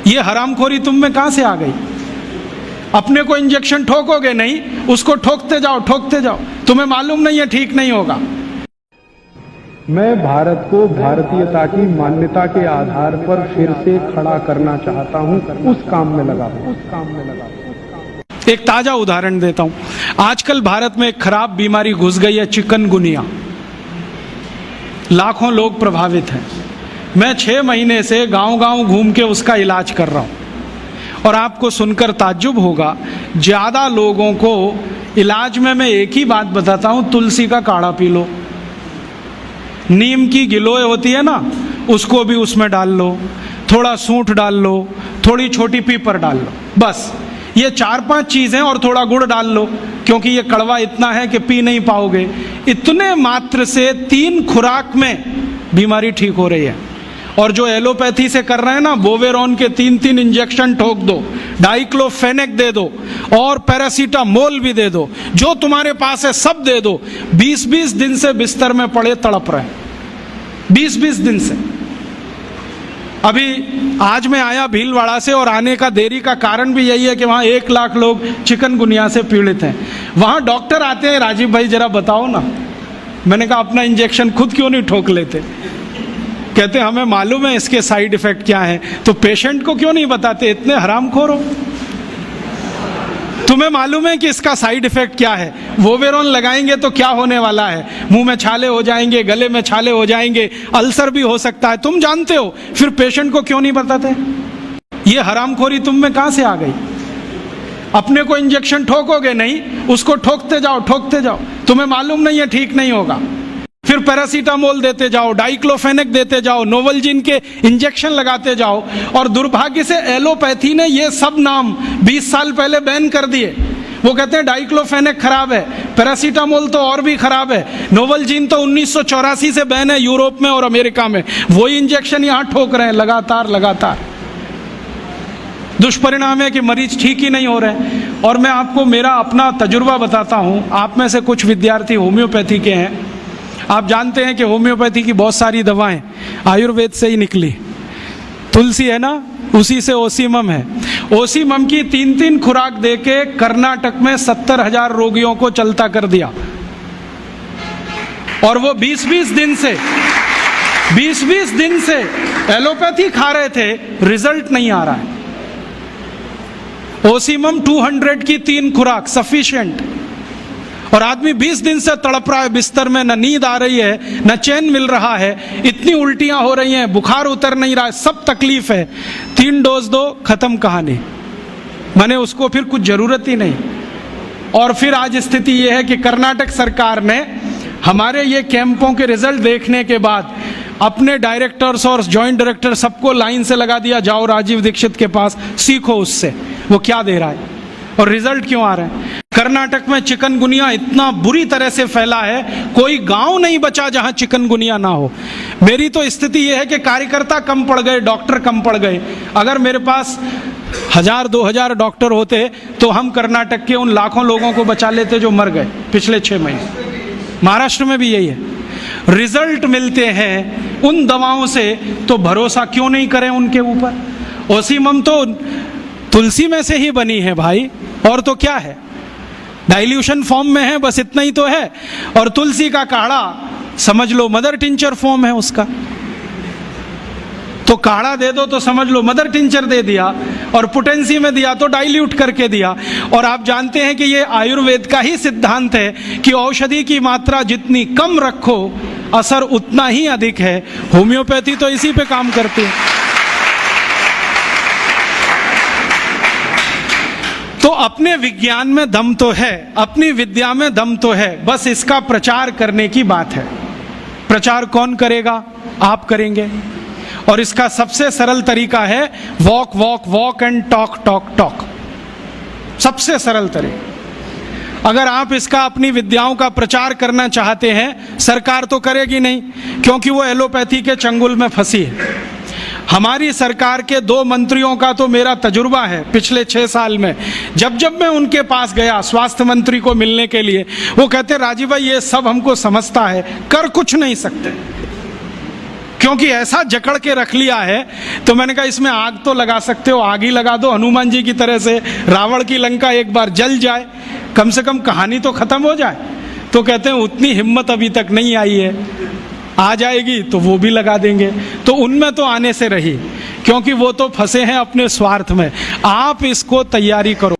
ये हरामखोरी तुम में कहां से आ गई? अपने को इंजेक्शन ठोकोगे नहीं, उसको ठोकते जाओ ठोकते जाओ, तुम्हें मालूम नहीं है ठीक नहीं होगा। मैं भारत को भारतीयता की मान्यता के आधार पर फिर से खड़ा करना चाहता हूं, उस काम में लगा हूं। एक ताजा उदाहरण देता हूं। आजकल भारत में एक खराब बीमारी घुस गई है, चिकनगुनिया। लाखों लोग प्रभावित हैं। मैं 6 महीने से गांव-गांव घूम के उसका इलाज कर रहा हूं, और आपको सुनकर ताज्जुब होगा, ज्यादा लोगों को इलाज में मैं एक ही बात बताता हूं, तुलसी का काढ़ा पी लो, नीम की गिलोय होती है ना, उसको भी उसमें डाल लो, थोड़ा सूंठ डाल लो, थोड़ी छोटी पीपर डाल लो, बस ये 4-5 चीजें, और थोड़ा गुड़ डाल लो, क्योंकि ये कड़वा इतना है कि पी नहीं पाओगे। इतने मात्र से 3 खुराक में बीमारी ठीक हो रही है। और जो एलोपैथी से कर रहे हैं ना, बोवेरॉन के 3-3 इंजेक्शन ठोक दो, डाइक्लोफेनेक दे दो, और पैरासीटामोल भी दे दो, जो तुम्हारे पास है सब दे दो। 20-20 दिन से बिस्तर में पड़े तड़प रहे हैं, 20-20 दिन से। अभी आज मैं आया भीलवाड़ा से, और आने का देरी का कारण भी यही है कि वहाँ 1 लाख लोग चिकनगुनिया से पीड़ित हैं। वहाँ डॉक्टर आते हैं, राजीव भाई जरा बताओ ना। मैंने कहा अपना इंजेक्शन खुद क्यों नहीं ठोक लेते? कहते हमें मालूम है इसके साइड इफेक्ट क्या है, तो पेशेंट को क्यों नहीं बताते? इतने हरामखोर हो। तुम्हें मालूम है कि इसका साइड इफेक्ट क्या है? वोवेरॉन लगाएंगे तो क्या होने वाला है? मुंह में छाले हो जाएंगे, गले में छाले हो जाएंगे, अल्सर भी हो सकता है, तुम जानते हो, फिर पेशेंट को क्यों नहीं बताते? ये हरामखोरी तुम में कहां से आ गई? अपने को इंजेक्शन ठोकोगे नहीं, उसको ठोकते जाओ ठोकते जाओ, तुम्हें मालूम नहीं है ठीक नहीं होगा। फिर पैरासीटामोल देते जाओ, डाइक्लोफेनेक देते जाओ, नोवलजिन के इंजेक्शन लगाते जाओ, और दुर्भाग्य से एलोपैथी ने ये सब नाम 20 साल पहले बैन कर दिए। वो कहते हैं डाइक्लोफेनेक खराब है, पैरासीटामोल तो और भी खराब है, नोवलजिन तो 1984 से बैन है यूरोप में और अमेरिका में, वही इंजेक्शन यहां ठोक रहे हैं लगातार लगातार। दुष्परिणाम है कि मरीज ठीक ही नहीं हो रहे। और मैं आपको मेरा अपना तजुर्बा बताता हूं। आप में से कुछ विद्यार्थी होम्योपैथी के हैं। आप जानते हैं कि होम्योपैथी की बहुत सारी दवाएं आयुर्वेद से ही निकली। तुलसी है ना, उसी से ओसीमम है। ओसीमम की 3-3 खुराक देके कर्नाटक में 70,000 रोगियों को चलता कर दिया, और वो 20-20 दिन से एलोपैथी खा रहे थे, रिजल्ट नहीं आ रहा है। ओसीमम 200 की 3 खुराक सफिशिएंट, और आदमी 20 दिन से तड़प रहा है बिस्तर में, न नींद आ रही है, न चैन मिल रहा है, इतनी उल्टियां हो रही हैं, बुखार उतर नहीं रहा है, सब तकलीफ है। 3 डोज दो, खत्म कहानी। माने उसको फिर कुछ जरूरत ही नहीं। और फिर आज स्थिति यह है कि कर्नाटक सरकार ने हमारे ये कैंपों के रिजल्ट देखने के बाद अपने डायरेक्टर्स और जॉइंट डायरेक्टर सबको लाइन से लगा दिया, जाओ राजीव दीक्षित के पास, सीखो उससे वो क्या दे रहा है और रिजल्ट क्यों आ रहे हैं। कर्नाटक में चिकनगुनिया इतना बुरी तरह से फैला है, कोई गांव नहीं बचा जहां चिकनगुनिया ना हो। मेरी तो स्थिति यह है कि कार्यकर्ता कम पड़ गए, डॉक्टर कम पड़ गए। अगर मेरे पास 1000-2000 डॉक्टर होते तो हम कर्नाटक के उन लाखों लोगों को बचा लेते जो मर गए पिछले 6 महीने। महाराष्ट्र में भी यही है। रिजल्ट मिलते हैं उन दवाओं से, तो भरोसा क्यों नहीं करें उनके ऊपर। ओसीमम तो तुलसी में से ही बनी है भाई, और तो क्या है, डाइल्यूशन फॉर्म में है, बस इतना ही तो है। और तुलसी का काढ़ा समझ लो मदर टिंचर फॉर्म है उसका, तो काढ़ा दे दो तो समझ लो मदर टिंचर दे दिया, और पोटेंसी में दिया तो डाइल्यूट करके दिया। और आप जानते हैं कि ये आयुर्वेद का ही सिद्धांत है कि औषधि की मात्रा जितनी कम रखो असर उतना ही अधिक है। होम्योपैथी तो इसी पे काम करती है। तो अपने विज्ञान में दम तो है, अपनी विद्या में दम तो है, बस इसका प्रचार करने की बात है। प्रचार कौन करेगा? आप करेंगे। और इसका सबसे सरल तरीका है walk walk walk and talk talk talk. सबसे सरल तरीका। अगर आप इसका अपनी विद्याओं का प्रचार करना चाहते हैं, सरकार तो करेगी नहीं, क्योंकि वो एलोपैथी के चंगुल में फंसी है। हमारी सरकार के 2 मंत्रियों का तो मेरा तजुर्बा है पिछले 6 साल में। जब जब मैं उनके पास गया स्वास्थ्य मंत्री को मिलने के लिए, वो कहते राजीव भाई ये सब हमको समझता है, कर कुछ नहीं सकते। क्योंकि ऐसा जकड़ के रख लिया है। तो मैंने कहा इसमें आग तो लगा सकते हो, आग ही लगा दो हनुमान जी की तरह से, रावण की लंका एक बार जल जाए, कम से कम कहानी तो खत्म हो जाए। तो कहते हैं उतनी हिम्मत अभी तक नहीं आई है, आ जाएगी तो वो भी लगा देंगे। तो उनमें तो आने से रही, क्योंकि वो तो फंसे हैं अपने स्वार्थ में। आप इसको तैयारी करो।